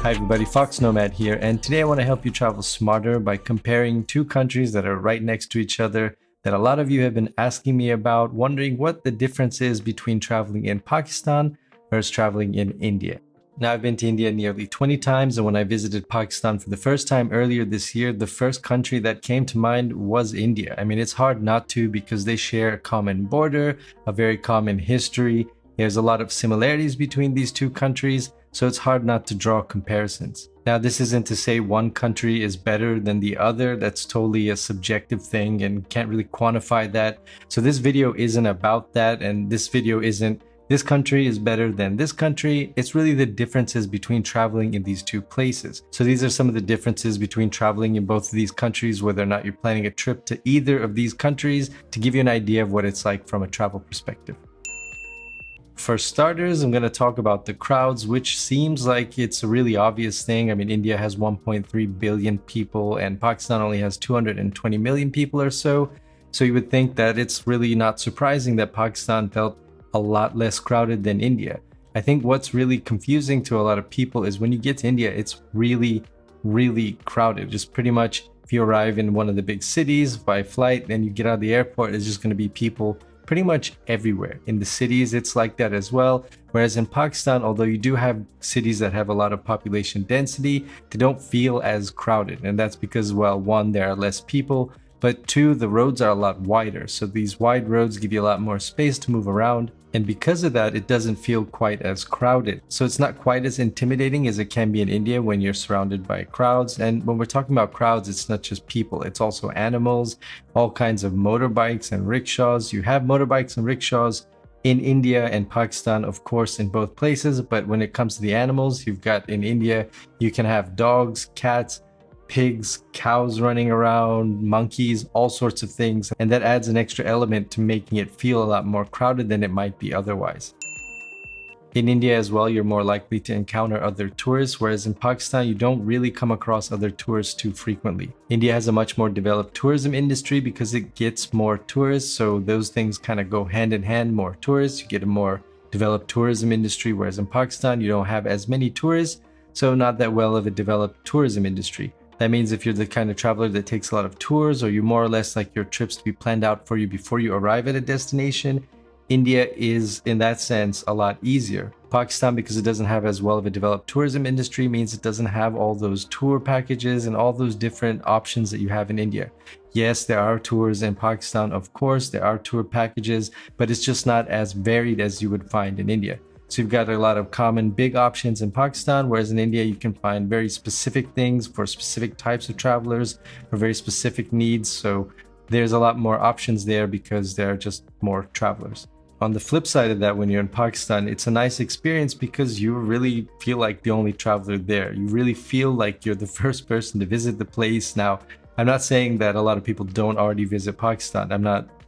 Hi everybody, foXnoMad here, and today I want to help you travel smarter by comparing two countries that are right next to each other that a lot of you have been asking me about, wondering what the difference is between traveling in Pakistan versus traveling in India. Now, I've been to India nearly 20 times, and when I visited Pakistan for the first time earlier this year, the first country that came to mind was India. I mean, it's hard not to because they share a common border, a very common history. There's a lot of similarities between these two countries, so it's hard not to draw comparisons. Now, this isn't to say one country is better than the other. That's totally a subjective thing and can't really quantify that. So this video isn't about that, and this video isn't this country is better than this country. It's really the differences between traveling in these two places. So these are some of the differences between traveling in both of these countries, whether or not you're planning a trip to either of these countries, to give you an idea of what it's like from a travel perspective. For starters, I'm going to talk about the crowds, which seems like it's a really obvious thing. I mean, India has 1.3 billion people and Pakistan only has 220 million people or so. So you would think that it's really not surprising that Pakistan felt a lot less crowded than India. I think what's really confusing to a lot of people is when you get to India, it's really, really crowded. Just pretty much if you arrive in one of the big cities by flight, then you get out of the airport, it's just going to be people pretty much everywhere. In the cities, it's like that as well. Whereas in Pakistan, although you do have cities that have a lot of population density, they don't feel as crowded. And that's because, well, one, there are less people, but two, the roads are a lot wider. So these wide roads give you a lot more space to move around. And because of that, it doesn't feel quite as crowded. So it's not quite as intimidating as it can be in India when you're surrounded by crowds. And when we're talking about crowds, it's not just people, it's also animals, all kinds of motorbikes and rickshaws. You have motorbikes and rickshaws in India and Pakistan, of course, in both places. But when it comes to the animals, you've got in India, you can have dogs, cats, pigs, cows running around, monkeys, all sorts of things. And that adds an extra element to making it feel a lot more crowded than it might be otherwise. In India as well, you're more likely to encounter other tourists, whereas in Pakistan, you don't really come across other tourists too frequently. India has a much more developed tourism industry because it gets more tourists. So those things kind of go hand in hand. More tourists, you get a more developed tourism industry, whereas in Pakistan, you don't have as many tourists. So not that well of a developed tourism industry. That means if you're the kind of traveler that takes a lot of tours, or you more or less like your trips to be planned out for you before you arrive at a destination, India is, in that sense, a lot easier. Pakistan, because it doesn't have as well of a developed tourism industry, means it doesn't have all those tour packages and all those different options that you have in India. Yes, there are tours in Pakistan, of course, there are tour packages, but it's just not as varied as you would find in India. So you've got a lot of common big options in Pakistan, whereas in India, you can find very specific things for specific types of travelers for very specific needs. So there's a lot more options there because there are just more travelers. On the flip side of that, when you're in Pakistan, it's a nice experience because you really feel like the only traveler there. You really feel like you're the first person to visit the place. Now, I'm not saying that a lot of people don't already visit Pakistan.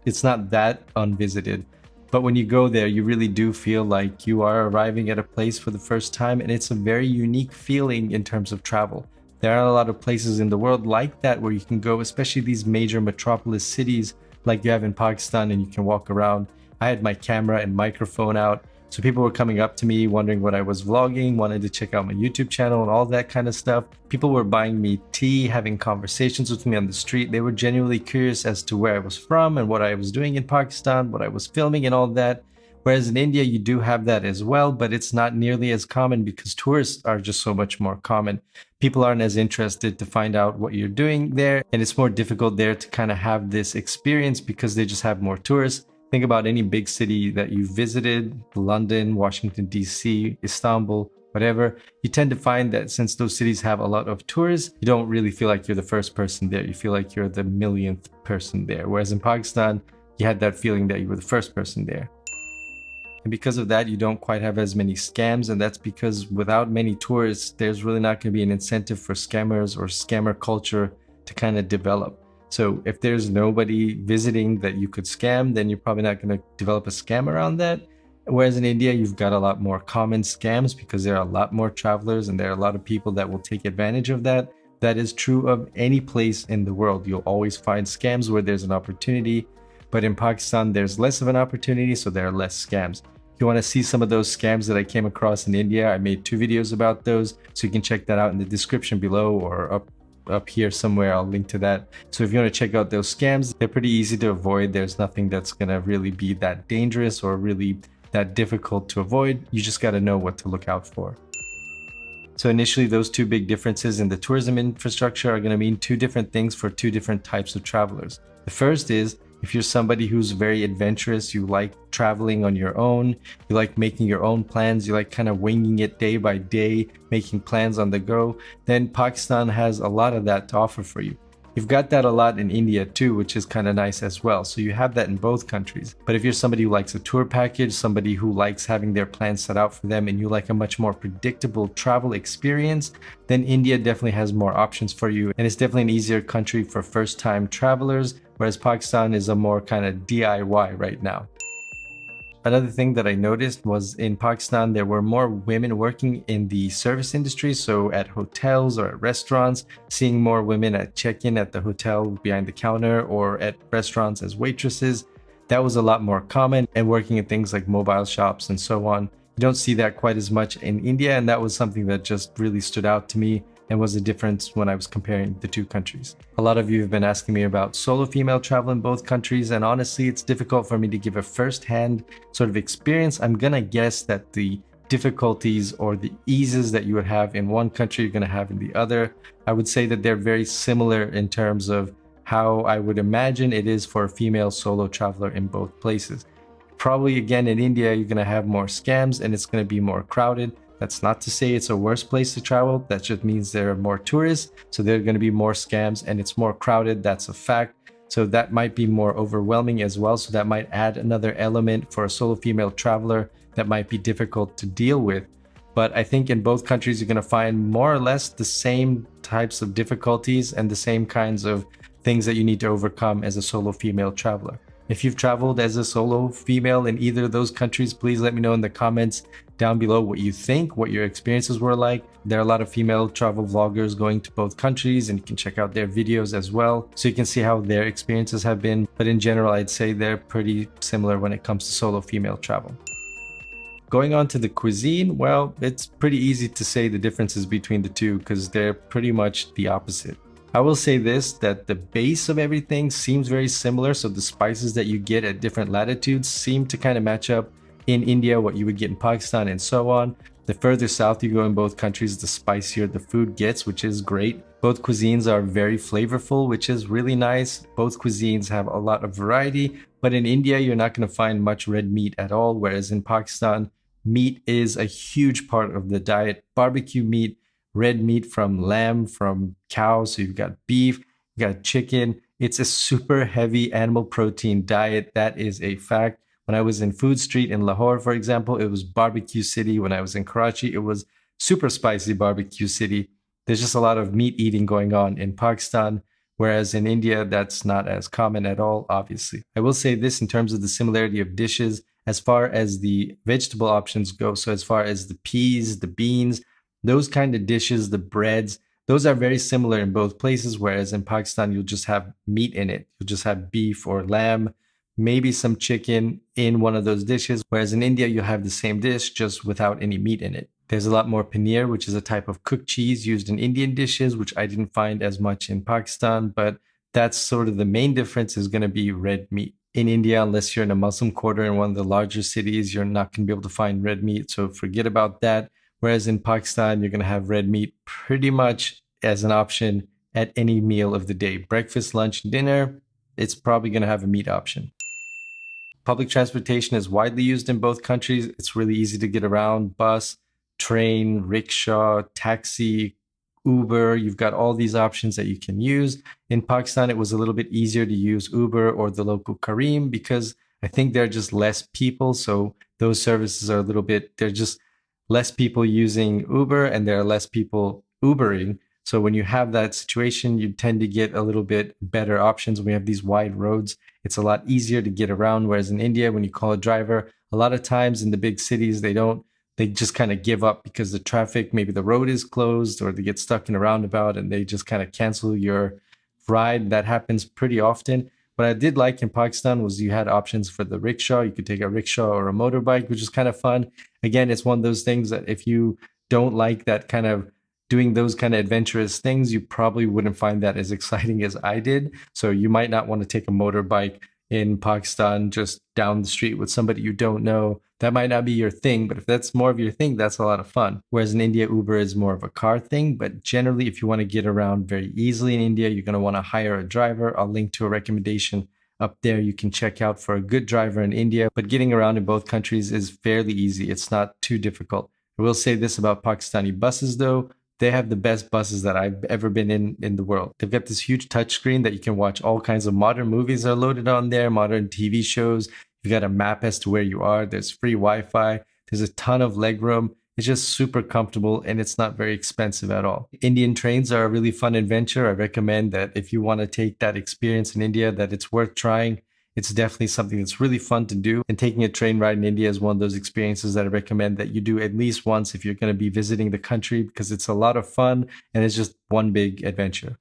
It's not that unvisited. But when you go there, you really do feel like you are arriving at a place for the first time, and it's a very unique feeling in terms of travel. There are a lot of places in the world like that where you can go, especially these major metropolis cities like you have in Pakistan, and you can walk around. I had my camera and microphone out, so people were coming up to me wondering what I was vlogging, wanted to check out my YouTube channel and all that kind of stuff. People were buying me tea, having conversations with me on the street. They were genuinely curious as to where I was from and what I was doing in Pakistan, what I was filming and all that. Whereas in India, you do have that as well, but it's not nearly as common because tourists are just so much more common. People aren't as interested to find out what you're doing there, and it's more difficult there to kind of have this experience because they just have more tourists. Think about any big city that you visited, London, Washington, DC, Istanbul, whatever. You tend to find that since those cities have a lot of tourists, you don't really feel like you're the first person there. You feel like you're the millionth person there. Whereas in Pakistan, you had that feeling that you were the first person there. And because of that, you don't quite have as many scams. And that's because without many tourists, there's really not going to be an incentive for scammers or scammer culture to kind of develop. So if there's nobody visiting that you could scam, then you're probably not going to develop a scam around that. Whereas in India, you've got a lot more common scams because there are a lot more travelers and there are a lot of people that will take advantage of that. That is true of any place in the world. You'll always find scams where there's an opportunity. But in Pakistan, there's less of an opportunity, so there are less scams. If you want to see some of those scams that I came across in India, I made 2 videos about those, so you can check that out in the description below or up here somewhere. I'll link to that. So if you want to check out those scams, they're pretty easy to avoid. There's nothing that's gonna really be that dangerous or really that difficult to avoid. You just got to know what to look out for. So initially, those 2 big differences in the tourism infrastructure are going to mean 2 different things for 2 different types of travelers. The first is, if you're somebody who's very adventurous, you like traveling on your own, you like making your own plans, you like kind of winging it day by day, making plans on the go, then Pakistan has a lot of that to offer for you. You've got that a lot in India too, which is kind of nice as well. So you have that in both countries. But if you're somebody who likes a tour package, somebody who likes having their plans set out for them, and you like a much more predictable travel experience, then India definitely has more options for you. And it's definitely an easier country for first-time travelers, whereas Pakistan is a more kind of DIY right now. Another thing that I noticed was in Pakistan, there were more women working in the service industry. So at hotels or at restaurants, seeing more women at check-in at the hotel behind the counter or at restaurants as waitresses. That was a lot more common, and working at things like mobile shops and so on. You don't see that quite as much in India, and that was something that just really stood out to me and was a difference when I was comparing the 2 countries. A lot of you have been asking me about solo female travel in both countries, and honestly, it's difficult for me to give a first-hand sort of experience. I'm gonna guess that the difficulties or the eases that you would have in one country, you're gonna have in the other. I would say that they're very similar in terms of how I would imagine it is for a female solo traveler in both places. Probably again in India, you're gonna have more scams and it's gonna be more crowded. That's not to say it's a worse place to travel. That just means there are more tourists. So there are going to be more scams and it's more crowded. That's a fact. So that might be more overwhelming as well. So that might add another element for a solo female traveler that might be difficult to deal with. But I think in both countries, you're going to find more or less the same types of difficulties and the same kinds of things that you need to overcome as a solo female traveler. If you've traveled as a solo female in either of those countries, please let me know in the comments down below what you think, what your experiences were like. There are a lot of female travel vloggers going to both countries, and you can check out their videos as well, so you can see how their experiences have been. But in general, I'd say they're pretty similar when it comes to solo female travel. Going on to the cuisine, well, it's pretty easy to say the differences between the 2 because they're pretty much the opposite. I will say this, that the base of everything seems very similar. So the spices that you get at different latitudes seem to kind of match up in India, what you would get in Pakistan and so on. The further south you go in both countries, the spicier the food gets, which is great. Both cuisines are very flavorful, which is really nice. Both cuisines have a lot of variety, but in India, you're not going to find much red meat at all. Whereas in Pakistan, meat is a huge part of the diet. Barbecue meat, red meat from lamb, from cow. So you've got beef, you got chicken. It's a super heavy animal protein diet. That is a fact. When I was in Food Street in Lahore, for example, it was barbecue city. When I was in Karachi, it was super spicy barbecue city. There's just a lot of meat eating going on in Pakistan, whereas in India, that's not as common at all, obviously. I will say this in terms of the similarity of dishes, as far as the vegetable options go. So as far as the peas, the beans, those kind of dishes, the breads, those are very similar in both places, whereas in Pakistan, you'll just have meat in it. You'll just have beef or lamb, maybe some chicken in one of those dishes, whereas in India, you'll have the same dish just without any meat in it. There's a lot more paneer, which is a type of cooked cheese used in Indian dishes, which I didn't find as much in Pakistan, but that's sort of the main difference is going to be red meat. In India, unless you're in a Muslim quarter in one of the larger cities, you're not going to be able to find red meat, so forget about that. Whereas in Pakistan, you're going to have red meat pretty much as an option at any meal of the day. Breakfast, lunch, dinner, it's probably going to have a meat option. Public transportation is widely used in both countries. It's really easy to get around. Bus, train, rickshaw, taxi, Uber. You've got all these options that you can use. In Pakistan, it was a little bit easier to use Uber or the local Careem because I think there are just less people. So those services are a little bit, they're just less people using Uber and there are less people Ubering. So when you have that situation, you tend to get a little bit better options. When we have these wide roads, it's a lot easier to get around. Whereas in India, when you call a driver, a lot of times in the big cities, they just kind of give up because the traffic, maybe the road is closed or they get stuck in a roundabout and they just kind of cancel your ride. That happens pretty often. What I did like in Pakistan was you had options for the rickshaw. You could take a rickshaw or a motorbike, which is kind of fun. Again, it's one of those things that if you don't like that kind of doing those kind of adventurous things, you probably wouldn't find that as exciting as I did. So you might not want to take a motorbike in Pakistan just down the street with somebody you don't know. That might not be your thing, but if that's more of your thing, that's a lot of fun. Whereas in India, Uber is more of a car thing. But generally, if you want to get around very easily in India, you're going to want to hire a driver. I'll link to a recommendation up there you can check out for a good driver in India. But getting around in both countries is fairly easy. It's not too difficult. I will say this about Pakistani buses, though. They have the best buses that I've ever been in the world. They've got this huge touchscreen that you can watch all kinds of modern movies are loaded on there, modern TV shows. You've got a map as to where you are. There's free Wi-Fi. There's a ton of legroom. It's just super comfortable and it's not very expensive at all. Indian trains are a really fun adventure. I recommend that if you want to take that experience in India, that it's worth trying. It's definitely something that's really fun to do. And taking a train ride in India is one of those experiences that I recommend that you do at least once if you're going to be visiting the country, because it's a lot of fun and it's just one big adventure.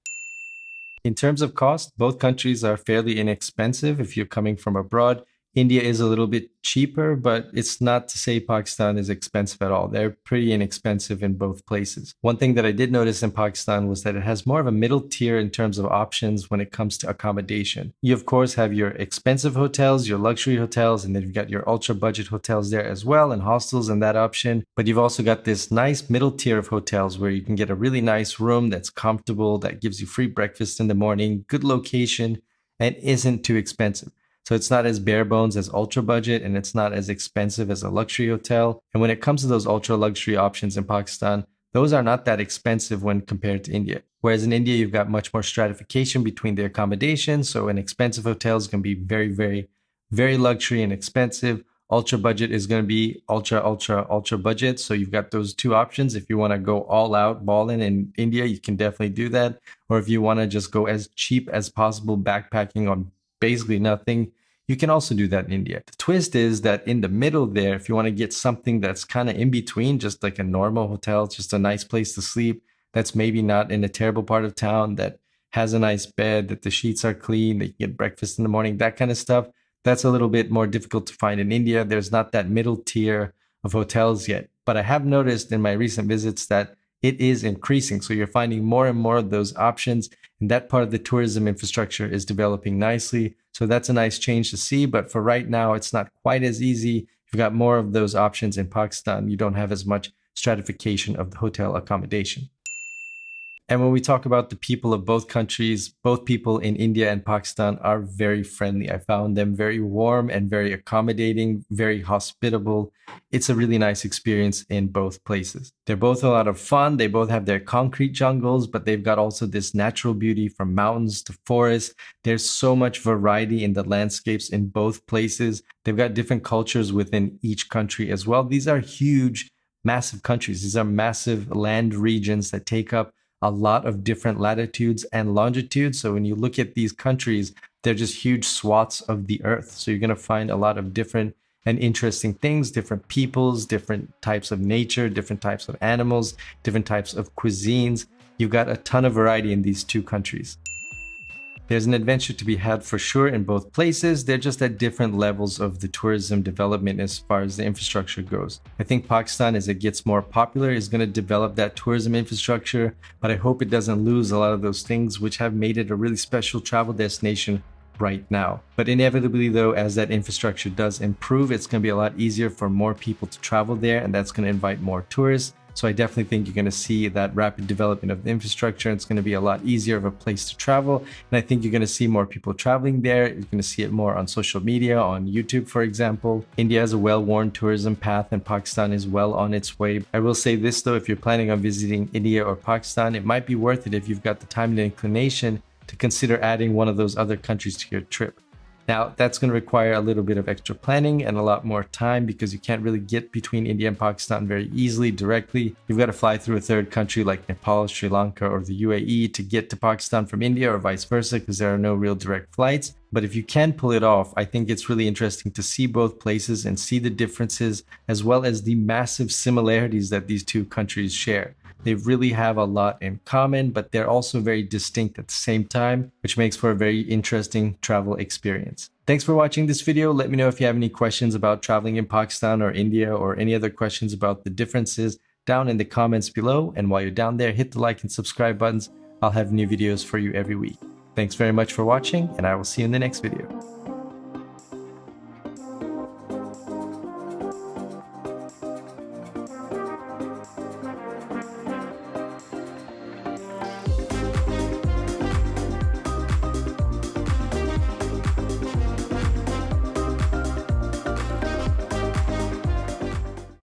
In terms of cost, both countries are fairly inexpensive if you're coming from abroad. India is a little bit cheaper, but it's not to say Pakistan is expensive at all. They're pretty inexpensive in both places. One thing that I did notice in Pakistan was that it has more of a middle tier in terms of options when it comes to accommodation. You, of course, have your expensive hotels, your luxury hotels, and then you've got your ultra budget hotels there as well, and hostels and that option. But you've also got this nice middle tier of hotels where you can get a really nice room that's comfortable, that gives you free breakfast in the morning, good location, and isn't too expensive. So it's not as bare bones as ultra budget and it's not as expensive as a luxury hotel. And when it comes to those ultra luxury options in Pakistan, those are not that expensive when compared to India. Whereas in India, you've got much more stratification between the accommodations. So an expensive hotel is going to be very, very, very luxury and expensive. Ultra budget is going to be ultra budget. So you've got those two options. If you want to go all out balling in India, you can definitely do that. Or if you want to just go as cheap as possible backpacking on basically nothing, you can also do that in India. The twist is that in the middle there, if you want to get something that's kind of in between, just like a normal hotel, just a nice place to sleep, that's maybe not in a terrible part of town, that has a nice bed, that the sheets are clean, that you get breakfast in the morning, that kind of stuff, that's a little bit more difficult to find in India. There's not that middle tier of hotels yet. But I have noticed in my recent visits that it is increasing. So you're finding more and more of those options. And that part of the tourism infrastructure is developing nicely. So that's a nice change to see. But for right now, it's not quite as easy. You've got more of those options in Pakistan. You don't have as much stratification of the hotel accommodation. And when we talk about the people of both countries, both people in India and Pakistan are very friendly. I found them very warm and very accommodating, very hospitable. It's a really nice experience in both places. They're both a lot of fun. They both have their concrete jungles, but they've got also this natural beauty from mountains to forests. There's so much variety in the landscapes in both places. They've got different cultures within each country as well. These are huge, massive countries. These are massive land regions that take up a lot of different latitudes and longitudes. So when you look at these countries, they're just huge swaths of the earth. So you're going to find a lot of different and interesting things, different peoples, different types of nature, different types of animals, different types of cuisines. You've got a ton of variety in these two countries. There's an adventure to be had for sure in both places. They're just at different levels of the tourism development as far as the infrastructure goes. I think Pakistan, as it gets more popular, is going to develop that tourism infrastructure, but I hope it doesn't lose a lot of those things which have made it a really special travel destination right now. But inevitably though, as that infrastructure does improve, it's going to be a lot easier for more people to travel there, and that's going to invite more tourists. So I definitely think you're going to see that rapid development of the infrastructure. It's going to be a lot easier of a place to travel. And I think you're going to see more people traveling there. You're going to see it more on social media, on YouTube, for example. India has a well-worn tourism path and Pakistan is well on its way. I will say this though, if you're planning on visiting India or Pakistan, it might be worth it if you've got the time and inclination to consider adding one of those other countries to your trip. Now, that's going to require a little bit of extra planning and a lot more time because you can't really get between India and Pakistan very easily directly. You've got to fly through a third country like Nepal, Sri Lanka, or the UAE to get to Pakistan from India, or vice versa, because there are no real direct flights. But if you can pull it off, I think it's really interesting to see both places and see the differences as well as the massive similarities that these two countries share. They really have a lot in common, but they're also very distinct at the same time, which makes for a very interesting travel experience. Thanks for watching this video. Let me know if you have any questions about traveling in Pakistan or India, or any other questions about the differences down in the comments below. And while you're down there, hit the like and subscribe buttons. I'll have new videos for you every week. Thanks very much for watching, and I will see you in the next video.